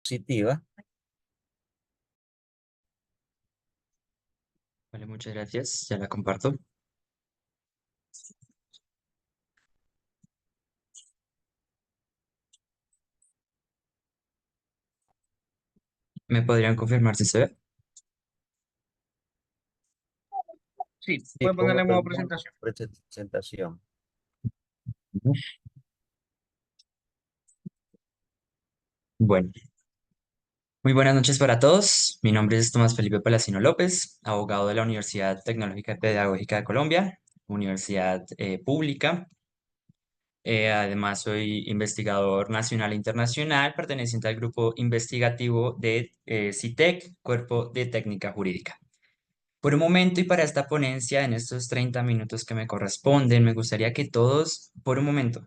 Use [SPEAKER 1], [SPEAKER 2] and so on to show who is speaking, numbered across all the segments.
[SPEAKER 1] Positiva.
[SPEAKER 2] Vale, muchas gracias. Ya la comparto. ¿Me podrían confirmar si se ve?
[SPEAKER 3] Sí,
[SPEAKER 1] Sí,
[SPEAKER 3] puede ponerle
[SPEAKER 1] pongo
[SPEAKER 3] en
[SPEAKER 1] el
[SPEAKER 3] modo
[SPEAKER 1] modo
[SPEAKER 3] presentación.
[SPEAKER 1] presentación.
[SPEAKER 2] Ujú. Bueno, muy buenas noches para todos. Mi nombre es Tomás Felipe Palacino López, abogado de la Universidad Tecnológica y Pedagógica de Colombia, universidad pública. Además, soy investigador nacional e internacional perteneciente al grupo investigativo de CITEC, Cuerpo de Técnica Jurídica. Por un momento y para esta ponencia, en estos 30 minutos que me corresponden, me gustaría que todos, por un momento,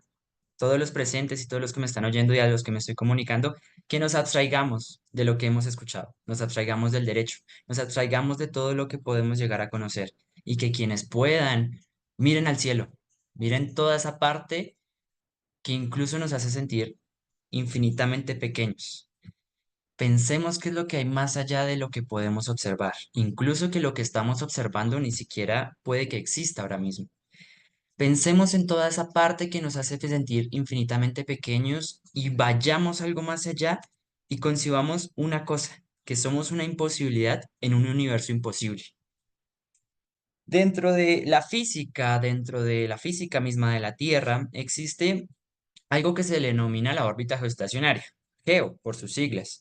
[SPEAKER 2] todos los presentes y todos los que me están oyendo y a los que me estoy comunicando, que nos abstraigamos de lo que hemos escuchado, nos abstraigamos del derecho, nos abstraigamos de todo lo que podemos llegar a conocer y que quienes puedan miren al cielo, miren toda esa parte que incluso nos hace sentir infinitamente pequeños. Pensemos qué es lo que hay más allá de lo que podemos observar, incluso que lo que estamos observando ni siquiera puede que exista ahora mismo. Pensemos en toda esa parte que nos hace sentir infinitamente pequeños y vayamos algo más allá y concibamos una cosa, que somos una imposibilidad en un universo imposible. Dentro de la física misma de la Tierra, existe algo que se le denomina la órbita geoestacionaria, GEO por sus siglas.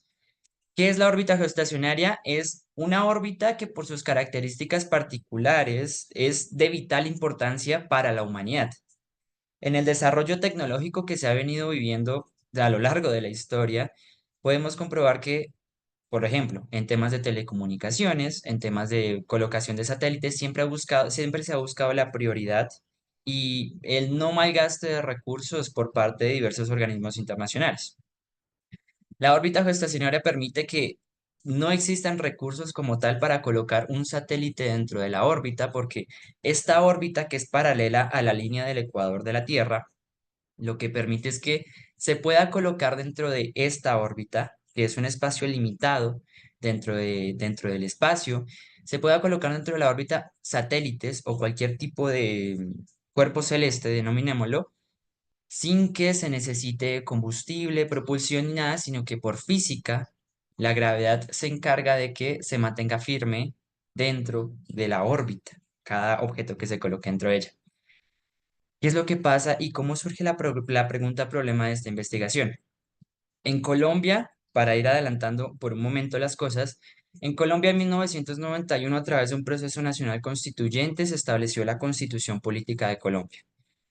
[SPEAKER 2] ¿Qué es la órbita geoestacionaria? Es una órbita que por sus características particulares es de vital importancia para la humanidad. En el desarrollo tecnológico que se ha venido viviendo a lo largo de la historia, podemos comprobar que, por ejemplo, en temas de telecomunicaciones, en temas de colocación de satélites, siempre se ha buscado la prioridad y el no malgaste de recursos por parte de diversos organismos internacionales. La órbita geoestacionaria permite que no existan recursos como tal para colocar un satélite dentro de la órbita, porque esta órbita, que es paralela a la línea del ecuador de la Tierra, lo que permite es que se pueda colocar dentro de esta órbita, que es un espacio limitado dentro del espacio, se pueda colocar dentro de la órbita satélites o cualquier tipo de cuerpo celeste, denominémoslo, sin que se necesite combustible, propulsión ni nada, sino que por física la gravedad se encarga de que se mantenga firme dentro de la órbita, cada objeto que se coloque dentro de ella. ¿Qué es lo que pasa y cómo surge la pregunta problema de esta investigación? En Colombia, para ir adelantando por un momento las cosas, en Colombia en 1991, a través de un proceso nacional constituyente, se estableció la Constitución Política de Colombia.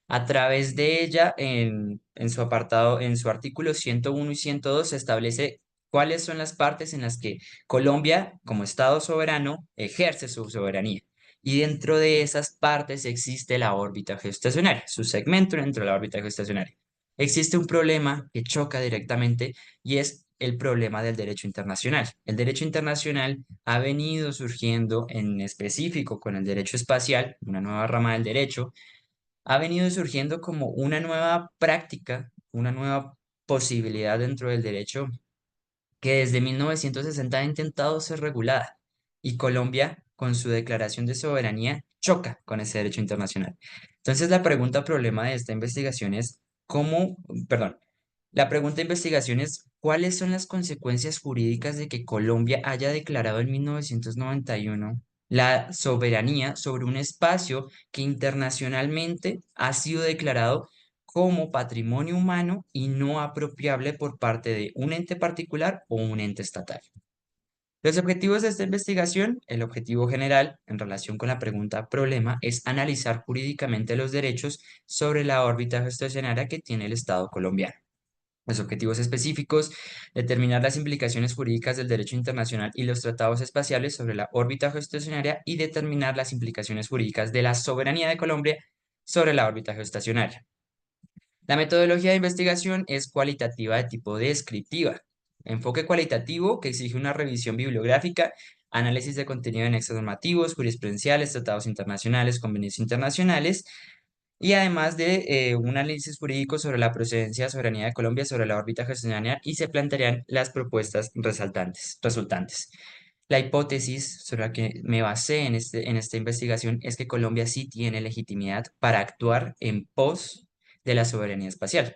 [SPEAKER 2] A través de ella, en su apartado, en su artículo 101 y 102, se establece cuáles son las partes en las que Colombia, como Estado soberano, ejerce su soberanía. Y dentro de esas partes existe la órbita geoestacionaria, su segmento dentro de la órbita geoestacionaria. Existe un problema que choca directamente y es el problema del derecho internacional. El derecho internacional ha venido surgiendo en específico con el derecho espacial, una nueva rama del derecho, ha venido surgiendo como una nueva práctica, una nueva posibilidad dentro del derecho que desde 1960 ha intentado ser regulada y Colombia, con su declaración de soberanía, choca con ese derecho internacional. Entonces, la pregunta problema de esta investigación es perdón, la pregunta de investigación es, ¿cuáles son las consecuencias jurídicas de que Colombia haya declarado en 1991 la soberanía sobre un espacio que internacionalmente ha sido declarado como patrimonio humano y no apropiable por parte de un ente particular o un ente estatal? Los objetivos de esta investigación, el objetivo general en relación con la pregunta problema, es analizar jurídicamente los derechos sobre la órbita geoestacionaria que tiene el Estado colombiano. Los objetivos específicos, determinar las implicaciones jurídicas del derecho internacional y los tratados espaciales sobre la órbita geoestacionaria y determinar las implicaciones jurídicas de la soberanía de Colombia sobre la órbita geoestacionaria. La metodología de investigación es cualitativa de tipo descriptiva. Enfoque cualitativo que exige una revisión bibliográfica, análisis de contenido de nexos normativos, jurisprudenciales, tratados internacionales, convenios internacionales. y además de un análisis jurídico sobre la procedencia de soberanía de Colombia sobre la órbita geoestacionaria y se plantearían las propuestas resultantes. La hipótesis sobre la que me basé en esta investigación es que Colombia sí tiene legitimidad para actuar en pos de la soberanía espacial.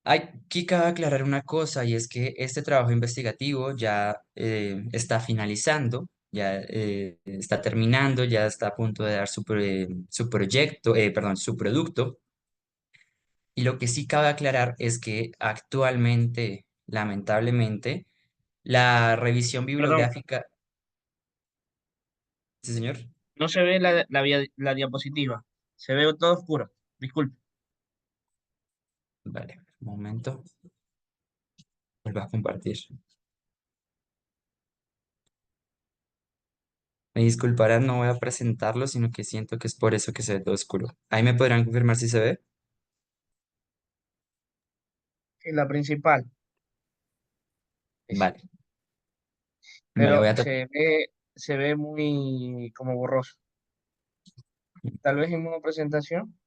[SPEAKER 2] Aquí cabe aclarar una cosa y es que este trabajo investigativo ya está finalizando, ya está terminando, ya está a punto de dar su proyecto, perdón, su producto. Y lo que sí cabe aclarar es que actualmente, lamentablemente, la revisión
[SPEAKER 3] Perdón,
[SPEAKER 2] bibliográfica, sí, señor,
[SPEAKER 3] no se ve la diapositiva. Se ve todo oscuro. Disculpe.
[SPEAKER 2] vale, un momento, vuelvo a compartir. Me disculparán, no voy a presentarlo, sino que siento que es por eso que se ve todo oscuro. Ahí me podrán confirmar si se ve.
[SPEAKER 3] Sí, la principal.
[SPEAKER 2] Vale, vale, voy
[SPEAKER 3] Pero
[SPEAKER 2] a tratar.
[SPEAKER 3] se ve muy como borroso. Tal vez en una presentación.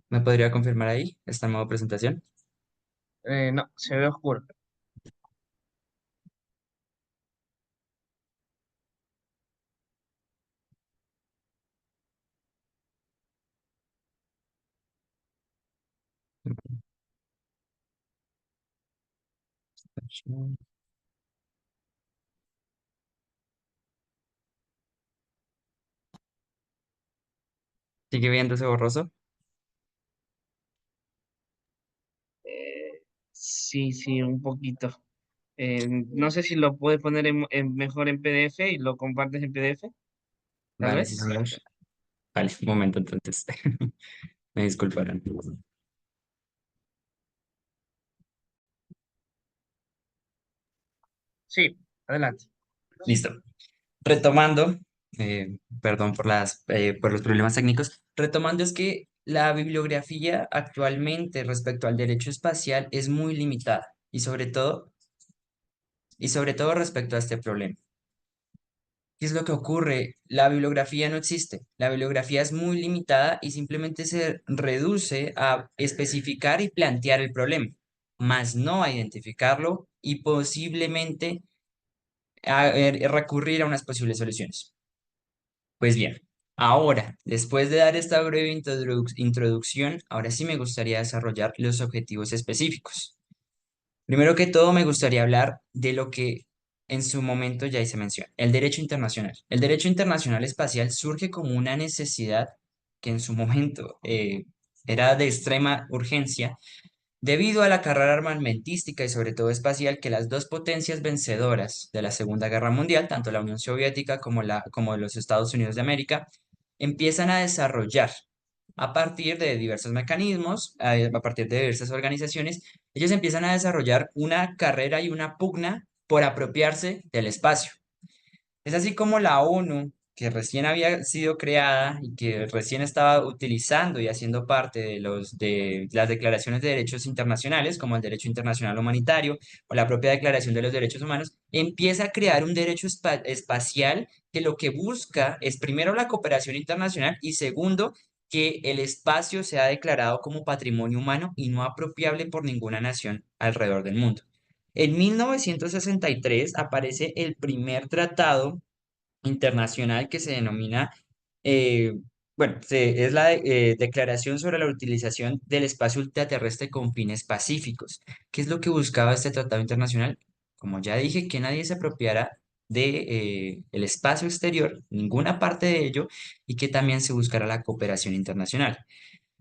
[SPEAKER 2] ¿Me podría confirmar ahí esta nueva presentación?
[SPEAKER 3] No, se ve oscuro.
[SPEAKER 2] ¿Sigue viéndose borroso?
[SPEAKER 3] Sí, sí, un poquito. No sé si lo puedes poner mejor en PDF y lo compartes en PDF, tal
[SPEAKER 2] Vale, sí,
[SPEAKER 3] vez.
[SPEAKER 2] señor. Vale, un momento entonces. Me disculparán.
[SPEAKER 3] Sí, adelante.
[SPEAKER 2] Listo. Retomando, perdón por por los problemas técnicos. Retomando es que la bibliografía actualmente respecto al derecho espacial es muy limitada y sobre todo respecto a este problema. ¿Qué es lo que ocurre? La bibliografía no existe. La bibliografía es muy limitada y simplemente se reduce a especificar y plantear el problema, más no a identificarlo y posiblemente recurrir a unas posibles soluciones. Pues bien, ahora, después de dar esta breve introducción, ahora sí me gustaría desarrollar los objetivos específicos. Primero que todo, me gustaría hablar de lo que en su momento ya hice mención, el derecho internacional. El derecho internacional espacial surge como una necesidad que en su momento era de extrema urgencia debido a la carrera armamentística y sobre todo espacial que las dos potencias vencedoras de la Segunda Guerra Mundial, tanto la Unión Soviética como los Estados Unidos de América, empiezan a desarrollar a partir de diversos mecanismos, a partir de diversas organizaciones, ellos empiezan a desarrollar una carrera y una pugna por apropiarse del espacio. Es así como la ONU, que recién había sido creada y que recién estaba utilizando y haciendo parte de las declaraciones de derechos internacionales, como el derecho internacional humanitario o la propia Declaración de los Derechos Humanos, empieza a crear un derecho espacial que lo que busca es primero la cooperación internacional y segundo, que el espacio sea declarado como patrimonio humano y no apropiable por ninguna nación alrededor del mundo. En 1963 aparece el primer tratado internacional que se denomina, eh, bueno, es la Declaración sobre la Utilización del Espacio Ultraterrestre con fines pacíficos. ¿Qué es lo que buscaba este tratado internacional? Como ya dije, que nadie se apropiara de el espacio exterior, ninguna parte de ello, y que también se buscara la cooperación internacional.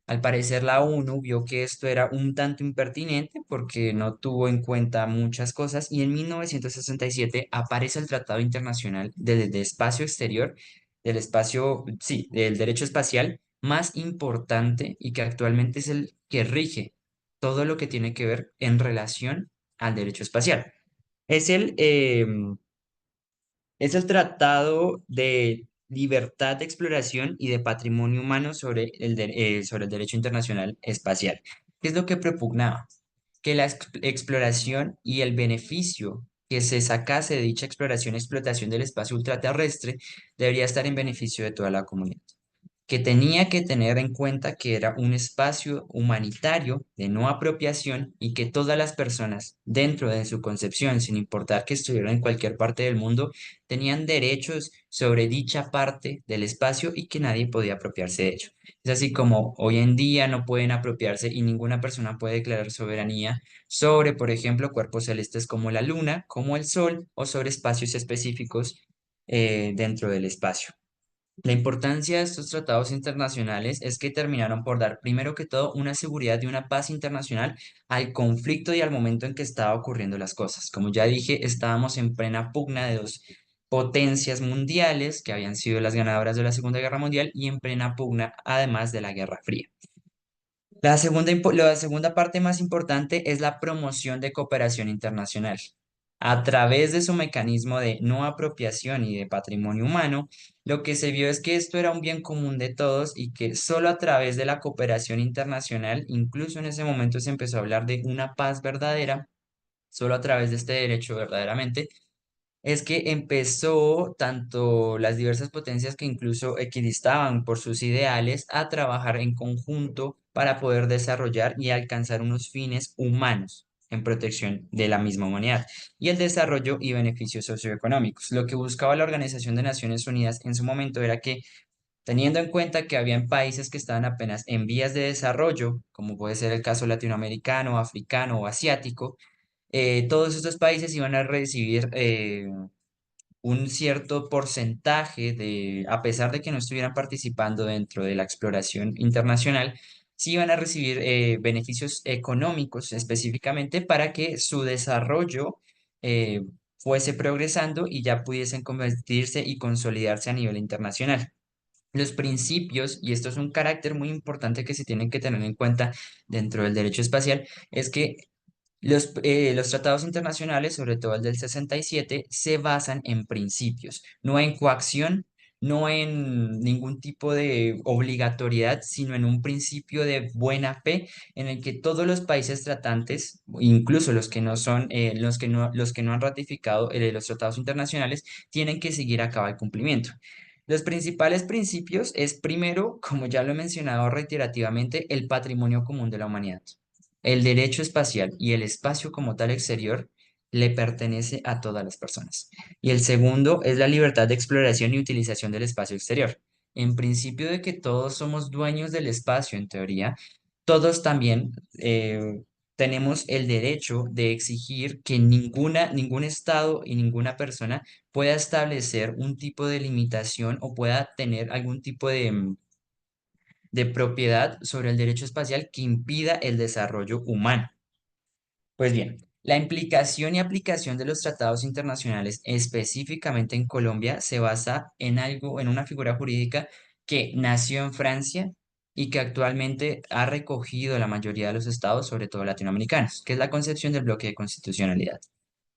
[SPEAKER 2] Al parecer la ONU vio que esto era un tanto impertinente porque no tuvo en cuenta muchas cosas y en 1967 aparece el Tratado Internacional de Espacio Exterior, del espacio, sí, del derecho espacial más importante y que actualmente es el que rige todo lo que tiene que ver en relación al derecho espacial. Es es el Tratado de Libertad de Exploración y de Patrimonio Humano sobre sobre el Derecho Internacional Espacial. ¿Qué es lo que propugnaba? Que la exploración y el beneficio que se sacase de dicha exploración y explotación del espacio ultraterrestre debería estar en beneficio de toda la comunidad. que tenía que tener en cuenta que era un espacio humanitario de no apropiación y que todas las personas dentro de su concepción, sin importar que estuvieran en cualquier parte del mundo, tenían derechos sobre dicha parte del espacio y que nadie podía apropiarse de ello. Es así como hoy en día no pueden apropiarse y ninguna persona puede declarar soberanía sobre, por ejemplo, cuerpos celestes como la Luna, como el Sol o sobre espacios específicos dentro del espacio. La importancia de estos tratados internacionales es que terminaron por dar, primero que todo, una seguridad y una paz internacional al conflicto y al momento en que estaba ocurriendo las cosas. Como ya dije, estábamos en plena pugna de dos potencias mundiales que habían sido las ganadoras de la Segunda Guerra Mundial y en plena pugna, además de la Guerra Fría. La segunda parte más importante es la promoción de cooperación internacional. A través de su mecanismo de no apropiación y de patrimonio humano, lo que se vio es que esto era un bien común de todos y que solo a través de la cooperación internacional, incluso en ese momento se empezó a hablar de una paz verdadera, solo a través de este derecho verdaderamente es que empezó tanto las diversas potencias que incluso equidistaban por sus ideales a trabajar en conjunto para poder desarrollar y alcanzar unos fines humanos en protección de la misma humanidad y el desarrollo y beneficios socioeconómicos. Lo que buscaba la Organización de Naciones Unidas en su momento era que, teniendo en cuenta que habían países que estaban apenas en vías de desarrollo, como puede ser el caso latinoamericano, africano o asiático, todos estos países iban a recibir un cierto porcentaje de, a pesar de que no estuvieran participando dentro de la exploración internacional, sí iban a recibir beneficios económicos específicamente para que su desarrollo eh, fuese progresando y ya pudiesen convertirse y consolidarse a nivel internacional. Los principios, y esto es un carácter muy importante que se tienen que tener en cuenta dentro del derecho espacial, es que los tratados internacionales, sobre todo el del 67, se basan en principios, no en coacción, no en ningún tipo de obligatoriedad, sino en un principio de buena fe en el que todos los países tratantes, incluso los que no son, los que no han ratificado los tratados internacionales, tienen que seguir a cabo el cumplimiento. Los principales principios es, primero, como ya lo he mencionado reiterativamente, el patrimonio común de la humanidad. El derecho espacial y el espacio como tal exterior le pertenece a todas las personas. Y el segundo es la libertad de exploración y utilización del espacio exterior. En principio de que todos somos dueños del espacio, en teoría, todos también tenemos el derecho de exigir que ningún estado y ninguna persona pueda establecer un tipo de limitación o pueda tener algún tipo de propiedad sobre el derecho espacial que impida el desarrollo humano. Pues bien, la implicación y aplicación de los tratados internacionales, específicamente en Colombia, se basa en algo, en una figura jurídica que nació en Francia y que actualmente ha recogido la mayoría de los estados, sobre todo latinoamericanos, que es la concepción del bloque de constitucionalidad.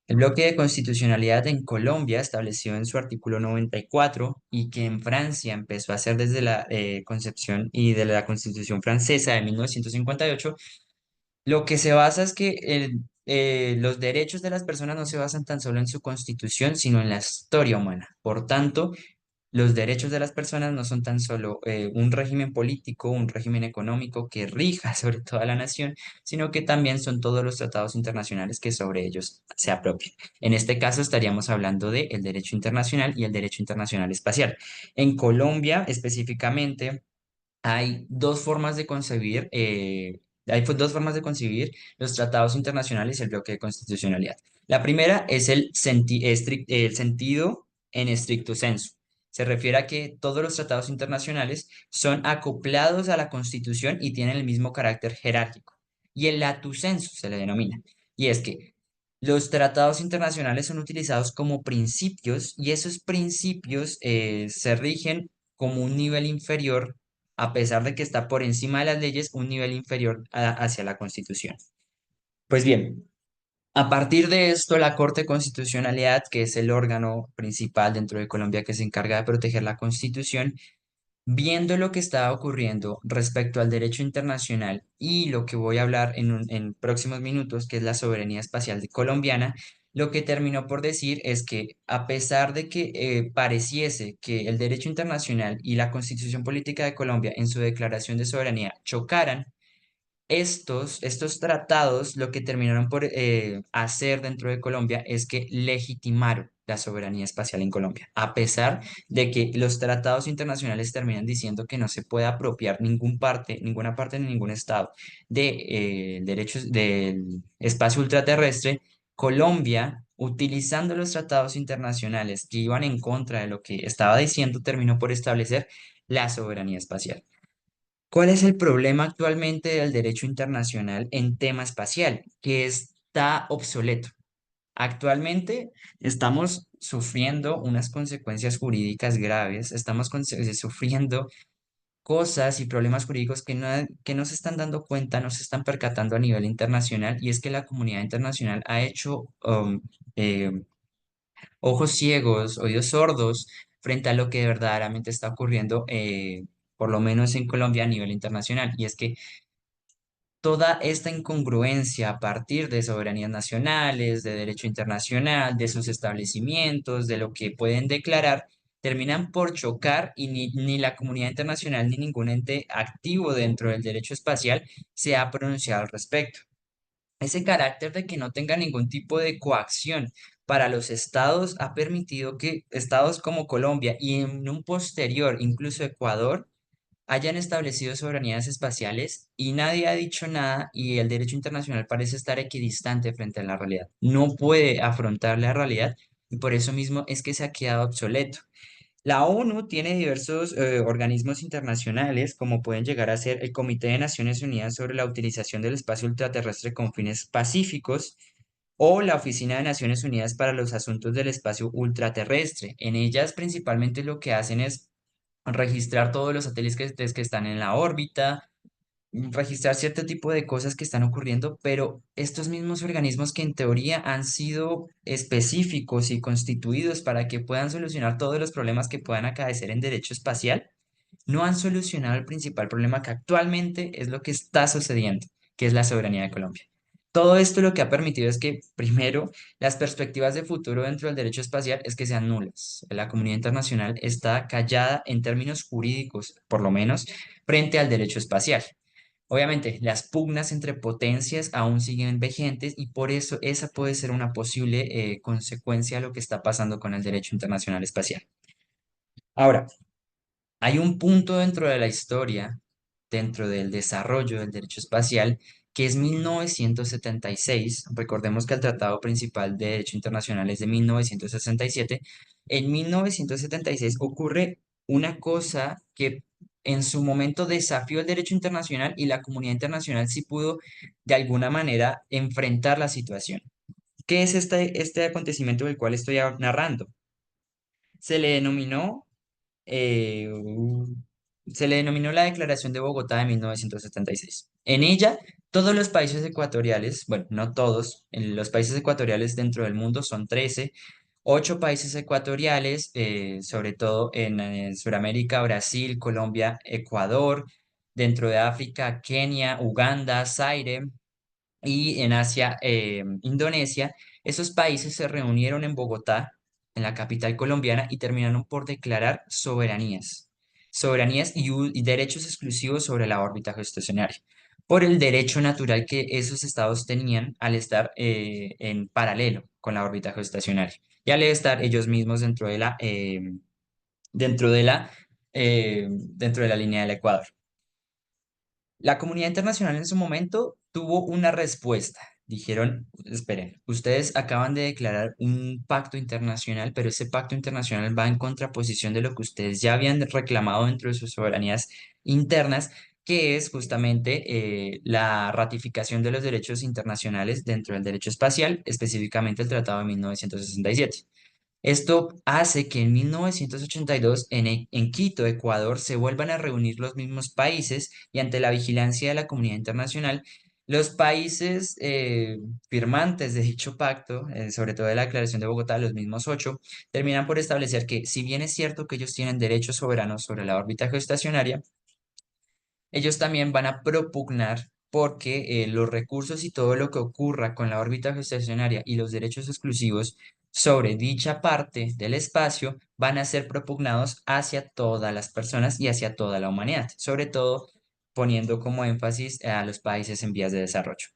[SPEAKER 2] El bloque de constitucionalidad en Colombia estableció en su artículo 94 y que en Francia empezó a hacer desde la concepción y de la Constitución francesa de 1958. Lo que se basa es que los derechos de las personas no se basan tan solo en su constitución, sino en la historia humana. Por tanto, los derechos de las personas no son tan solo un régimen político, un régimen económico que rija sobre toda la nación, sino que también son todos los tratados internacionales que sobre ellos se apropian. En este caso estaríamos hablando de el derecho internacional y el derecho internacional espacial. En Colombia, específicamente, hay dos formas de concebir, dos formas de concebir los tratados internacionales y el bloque de constitucionalidad. La primera es el sentido en estricto sensu. Se refiere a que todos los tratados internacionales son acoplados a la Constitución y tienen el mismo carácter jerárquico. Y el lato sensu se le denomina. Y es que los tratados internacionales son utilizados como principios y esos principios se rigen como un nivel inferior, a pesar de que está por encima de las leyes, un nivel inferior hacia la Constitución. Pues bien, a partir de esto, la Corte de Constitucionalidad, que es el órgano principal dentro de Colombia que se encarga de proteger la Constitución, viendo lo que estaba ocurriendo respecto al derecho internacional y lo que voy a hablar en próximos minutos, que es la soberanía espacial colombiana, lo que terminó por decir es que a pesar de que pareciese que el derecho internacional y la Constitución Política de Colombia en su declaración de soberanía chocaran, estos tratados lo que terminaron por hacer dentro de Colombia es que legitimaron la soberanía espacial en Colombia, a pesar de que los tratados internacionales terminan diciendo que no se puede apropiar ninguna parte ni ningún estado de derechos del espacio ultraterrestre. Colombia, utilizando los tratados internacionales que iban en contra de lo que estaba diciendo, terminó por establecer la soberanía espacial. ¿Cuál es el problema actualmente del derecho internacional en tema espacial? Que está obsoleto. Actualmente estamos sufriendo unas consecuencias jurídicas graves, sufriendo cosas y problemas jurídicos que no se están dando cuenta, no se están percatando a nivel internacional, y es que la comunidad internacional ha hecho eh, ojos ciegos, oídos sordos frente a lo que verdaderamente está ocurriendo, por lo menos en Colombia a nivel internacional. Y es que toda esta incongruencia a partir de soberanías nacionales, de derecho internacional, de sus establecimientos, de lo que pueden declarar, terminan por chocar y ni la comunidad internacional ni ningún ente activo dentro del derecho espacial se ha pronunciado al respecto. Ese carácter de que no tenga ningún tipo de coacción para los estados ha permitido que estados como Colombia y en un posterior, incluso Ecuador, hayan establecido soberanías espaciales y nadie ha dicho nada, y el derecho internacional parece estar equidistante frente a la realidad. No puede afrontar la realidad y por eso mismo es que se ha quedado obsoleto. La ONU tiene diversos organismos internacionales, como pueden llegar a ser el Comité de Naciones Unidas sobre la utilización del espacio ultraterrestre con fines pacíficos o la Oficina de Naciones Unidas para los Asuntos del Espacio Ultraterrestre. En ellas principalmente lo que hacen es registrar todos los satélites que están en la órbita, registrar cierto tipo de cosas que están ocurriendo, pero estos mismos organismos que en teoría han sido específicos y constituidos para que puedan solucionar todos los problemas que puedan acaecer en derecho espacial, no han solucionado el principal problema que actualmente es lo que está sucediendo, que es la soberanía de Colombia. Todo esto lo que ha permitido es que, primero, las perspectivas de futuro dentro del derecho espacial es que sean nulas. La comunidad internacional está callada en términos jurídicos, por lo menos, frente al derecho espacial. Obviamente, las pugnas entre potencias aún siguen vigentes y por eso esa puede ser una posible consecuencia de lo que está pasando con el derecho internacional espacial. Ahora, hay un punto dentro de la historia, dentro del desarrollo del derecho espacial, que es 1976. Recordemos que el Tratado Principal de Derecho Internacional es de 1967. En 1976 ocurre una cosa que en su momento desafió el derecho internacional y la comunidad internacional sí pudo de alguna manera enfrentar la situación. ¿Qué es este acontecimiento del cual estoy narrando? Se le denominó eh, se le denominó la Declaración de Bogotá de 1976. En ella, todos los países ecuatoriales, bueno, no todos, los países ecuatoriales dentro del mundo son 13, 8 países ecuatoriales, sobre todo en Sudamérica, Brasil, Colombia, Ecuador, dentro de África, Kenia, Uganda, Zaire, y en Asia, Indonesia. Esos países se reunieron en Bogotá, en la capital colombiana, y terminaron por declarar soberanías y derechos exclusivos sobre la órbita geoestacionaria, por el derecho natural que esos estados tenían al estar en paralelo con la órbita geoestacionaria, y al estar ellos mismos dentro de dentro de la línea del Ecuador. La comunidad internacional en su momento tuvo una respuesta. Dijeron, esperen, ustedes acaban de declarar un pacto internacional, pero ese pacto internacional va en contraposición de lo que ustedes ya habían reclamado dentro de sus soberanías internas, que es justamente la ratificación de los derechos internacionales dentro del derecho espacial, específicamente el Tratado de 1967. Esto hace que en 1982 en Quito, Ecuador, se vuelvan a reunir los mismos países y ante la vigilancia de la comunidad internacional, los países firmantes de dicho pacto, sobre todo de la Declaración de Bogotá, los mismos 8, terminan por establecer que si bien es cierto que ellos tienen derechos soberanos sobre la órbita geoestacionaria, ellos también van a propugnar porque los recursos y todo lo que ocurra con la órbita geoestacionaria y los derechos exclusivos sobre dicha parte del espacio van a ser propugnados hacia todas las personas y hacia toda la humanidad, sobre todo poniendo como énfasis a los países en vías de desarrollo.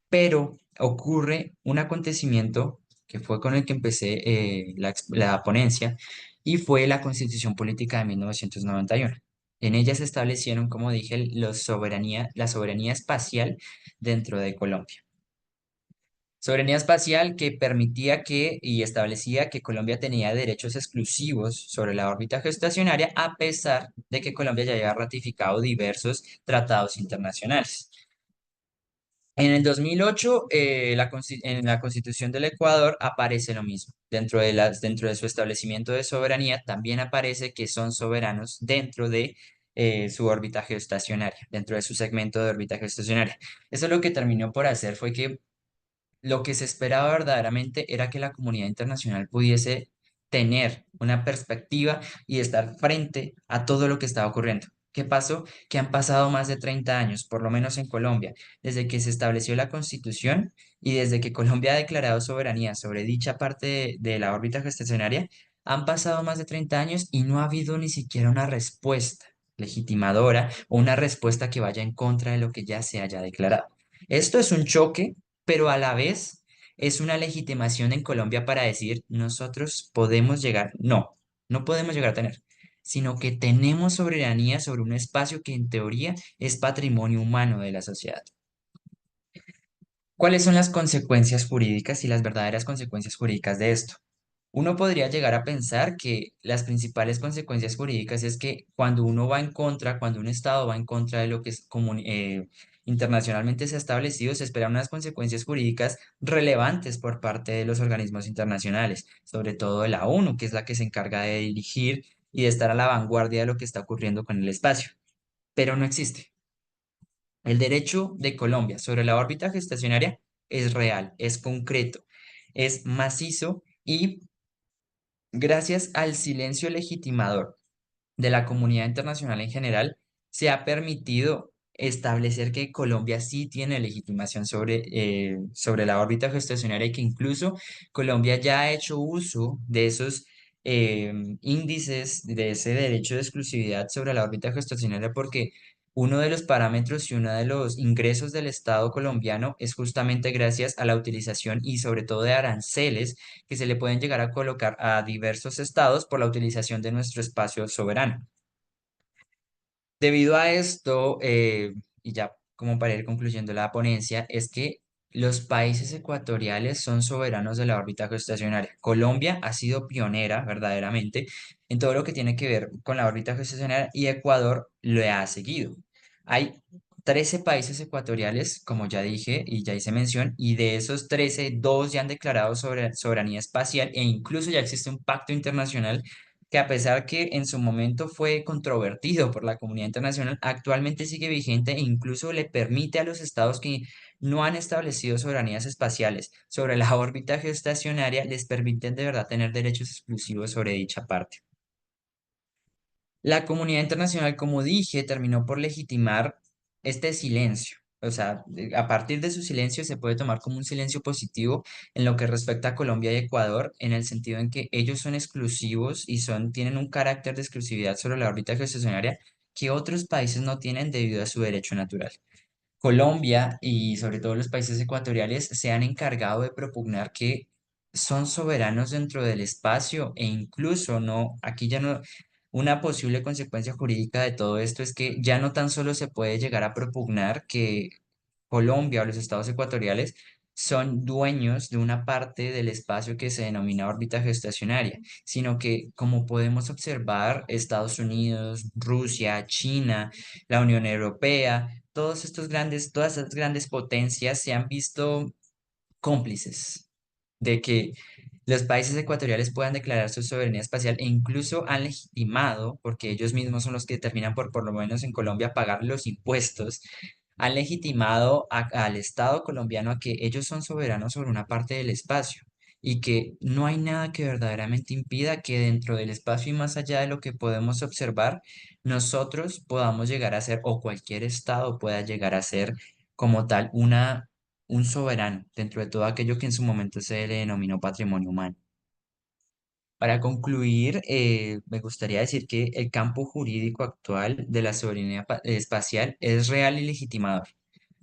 [SPEAKER 2] Pero ocurre un acontecimiento que fue con el que empecé la ponencia y fue la Constitución Política de 1991. En ella se establecieron, como dije, la soberanía espacial dentro de Colombia. Soberanía espacial que permitía que y establecía que Colombia tenía derechos exclusivos sobre la órbita geoestacionaria, a pesar de que Colombia ya había ratificado diversos tratados internacionales. En el 2008, en la Constitución del Ecuador aparece lo mismo. Dentro de su establecimiento de soberanía también aparece que son soberanos dentro de su órbita geoestacionaria, dentro de su segmento de órbita geoestacionaria. Eso lo que terminó por hacer fue que lo que se esperaba verdaderamente era que la comunidad internacional pudiese tener una perspectiva y estar frente a todo lo que estaba ocurriendo. ¿Qué pasó? Que han pasado más de 30 años, por lo menos en Colombia, desde que se estableció la Constitución y desde que Colombia ha declarado soberanía sobre dicha parte de la órbita gestacionaria. Han pasado más de 30 años y no ha habido ni siquiera una respuesta legitimadora o una respuesta que vaya en contra de lo que ya se haya declarado. Esto es un choque, pero a la vez es una legitimación en Colombia para decir, nosotros podemos llegar, no podemos llegar a tener, sino que tenemos soberanía sobre un espacio que en teoría es patrimonio humano de la sociedad. ¿Cuáles son las consecuencias jurídicas y las verdaderas consecuencias jurídicas de esto? Uno podría llegar a pensar que las principales consecuencias jurídicas es que cuando uno va en contra, cuando un Estado va en contra de lo que es internacionalmente se ha establecido, se esperan unas consecuencias jurídicas relevantes por parte de los organismos internacionales, sobre todo de la ONU, que es la que se encarga de dirigir y de estar a la vanguardia de lo que está ocurriendo con el espacio. Pero no existe. El derecho de Colombia sobre la órbita gestacionaria es real, es concreto, es macizo y gracias al silencio legitimador de la comunidad internacional en general, se ha permitido establecer que Colombia sí tiene legitimación sobre la órbita geoestacionaria y que incluso Colombia ya ha hecho uso de esos índices, de ese derecho de exclusividad sobre la órbita geoestacionaria, porque uno de los parámetros y uno de los ingresos del Estado colombiano es justamente gracias a la utilización y sobre todo de aranceles que se le pueden llegar a colocar a diversos estados por la utilización de nuestro espacio soberano. Debido a esto, y ya como para ir concluyendo la ponencia, es que los países ecuatoriales son soberanos de la órbita geoestacionaria. Colombia ha sido pionera verdaderamente en todo lo que tiene que ver con la órbita geoestacionaria y Ecuador lo ha seguido. Hay 13 países ecuatoriales, como ya dije y ya hice mención, y de esos 13 dos ya han declarado soberanía espacial e incluso ya existe un pacto internacional que a pesar que en su momento fue controvertido por la comunidad internacional, actualmente sigue vigente e incluso le permite a los estados que no han establecido soberanías espaciales sobre la órbita geoestacionaria, les permiten de verdad tener derechos exclusivos sobre dicha parte. La comunidad internacional, como dije, terminó por legitimar este silencio. O sea, a partir de su silencio se puede tomar como un silencio positivo en lo que respecta a Colombia y Ecuador, en el sentido en que ellos son exclusivos y tienen un carácter de exclusividad sobre la órbita geoestacionaria que otros países no tienen debido a su derecho natural. Colombia y sobre todo los países ecuatoriales se han encargado de propugnar que son soberanos dentro del espacio e incluso no, aquí ya no, una posible consecuencia jurídica de todo esto es que ya no tan solo se puede llegar a propugnar que Colombia o los estados ecuatoriales son dueños de una parte del espacio que se denomina órbita geoestacionaria, sino que, como podemos observar, Estados Unidos, Rusia, China, la Unión Europea, todas estas grandes potencias se han visto cómplices de que los países ecuatoriales puedan declarar su soberanía espacial e incluso han legitimado, porque ellos mismos son los que determinan por lo menos en Colombia, pagar los impuestos, han legitimado al Estado colombiano a que ellos son soberanos sobre una parte del espacio. y que no hay nada que verdaderamente impida que dentro del espacio y más allá de lo que podemos observar, nosotros podamos llegar a ser, o cualquier estado pueda llegar a ser como tal, un soberano dentro de todo aquello que en su momento se le denominó patrimonio humano. Para concluir, me gustaría decir que el campo jurídico actual de la soberanía espacial es real y legitimador.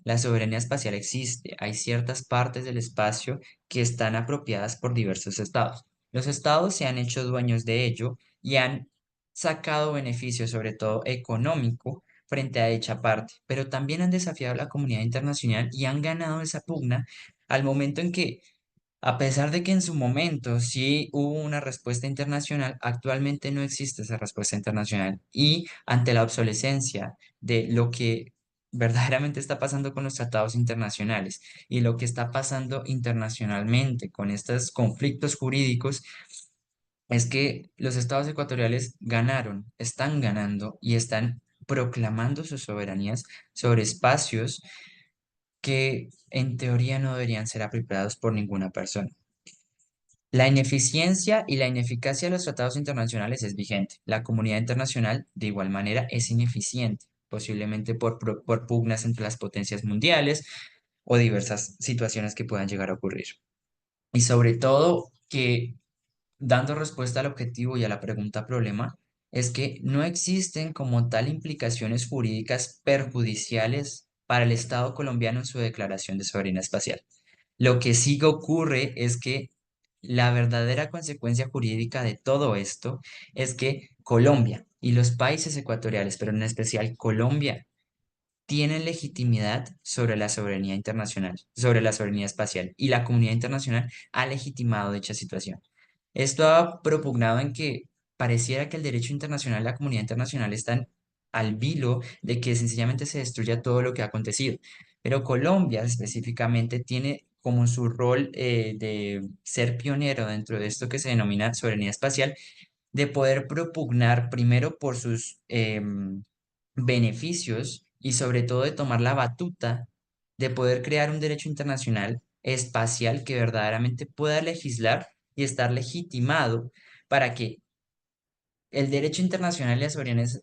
[SPEAKER 2] La soberanía espacial existe. Hay ciertas partes del espacio que están apropiadas por diversos estados. Los estados se han hecho dueños de ello y han sacado beneficios, sobre todo económico, frente a dicha parte, pero también han desafiado a la comunidad internacional y han ganado esa pugna al momento en que, a pesar de que en su momento sí hubo una respuesta internacional, actualmente no existe esa respuesta internacional. Y ante la obsolescencia de lo que verdaderamente está pasando con los tratados internacionales y lo que está pasando internacionalmente con estos conflictos jurídicos, es que los estados ecuatoriales ganaron, están ganando y están proclamando sus soberanías sobre espacios que en teoría no deberían ser apropiados por ninguna persona. La ineficiencia y la ineficacia de los tratados internacionales es vigente. La comunidad internacional, de igual manera, es ineficiente, posiblemente por pugnas entre las potencias mundiales o diversas situaciones que puedan llegar a ocurrir. Y sobre todo que, dando respuesta al objetivo y a la pregunta problema, es que no existen como tal implicaciones jurídicas perjudiciales para el Estado colombiano en su declaración de soberanía espacial. Lo que sí que ocurre es que la verdadera consecuencia jurídica de todo esto es que Colombia y los países ecuatoriales, pero en especial Colombia, tienen legitimidad sobre la soberanía internacional, sobre la soberanía espacial, y la comunidad internacional ha legitimado dicha situación. Esto ha propugnado en que pareciera que el derecho internacional y la comunidad internacional están al vilo de que sencillamente se destruya todo lo que ha acontecido. Pero Colombia específicamente tiene como su rol de ser pionero dentro de esto que se denomina soberanía espacial, de poder propugnar primero por sus beneficios y sobre todo de tomar la batuta de poder crear un derecho internacional espacial que verdaderamente pueda legislar y estar legitimado para que el derecho internacional y las soberanías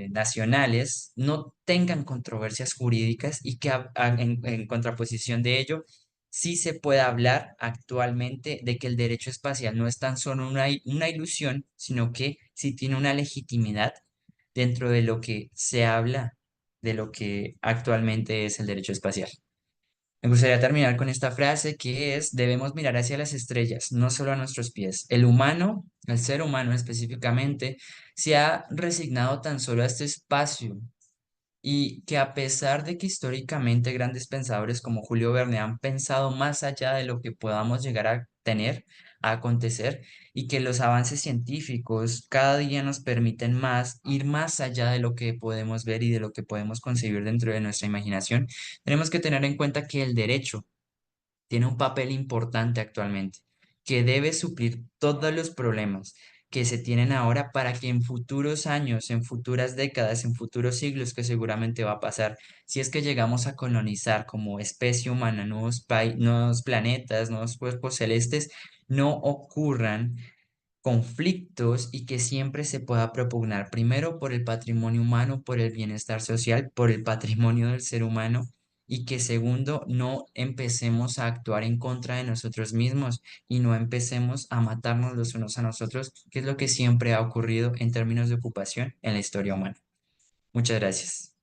[SPEAKER 2] nacionales no tengan controversias jurídicas y que en contraposición de ello sí se pueda hablar actualmente de que el derecho espacial no es tan solo una ilusión, sino que sí tiene una legitimidad dentro de lo que se habla de lo que actualmente es el derecho espacial. Me gustaría terminar con esta frase que es: debemos mirar hacia las estrellas, no solo a nuestros pies. El humano, el ser humano específicamente, se ha resignado tan solo a este espacio y que, a pesar de que históricamente grandes pensadores como Julio Verne han pensado más allá de lo que podamos llegar a tener, a acontecer, y que los avances científicos cada día nos permiten más ir más allá de lo que podemos ver y de lo que podemos concebir dentro de nuestra imaginación, tenemos que tener en cuenta que el derecho tiene un papel importante actualmente, que debe suplir todos los problemas que se tienen ahora para que en futuros años, en futuras décadas, en futuros siglos, que seguramente va a pasar, si es que llegamos a colonizar como especie humana nuevos planetas, nuevos cuerpos celestes, no ocurran conflictos y que siempre se pueda propugnar primero por el patrimonio humano, por el bienestar social, por el patrimonio del ser humano, y que segundo, no empecemos a actuar en contra de nosotros mismos y no empecemos a matarnos los unos a nosotros, que es lo que siempre ha ocurrido en términos de ocupación en la historia humana. Muchas gracias.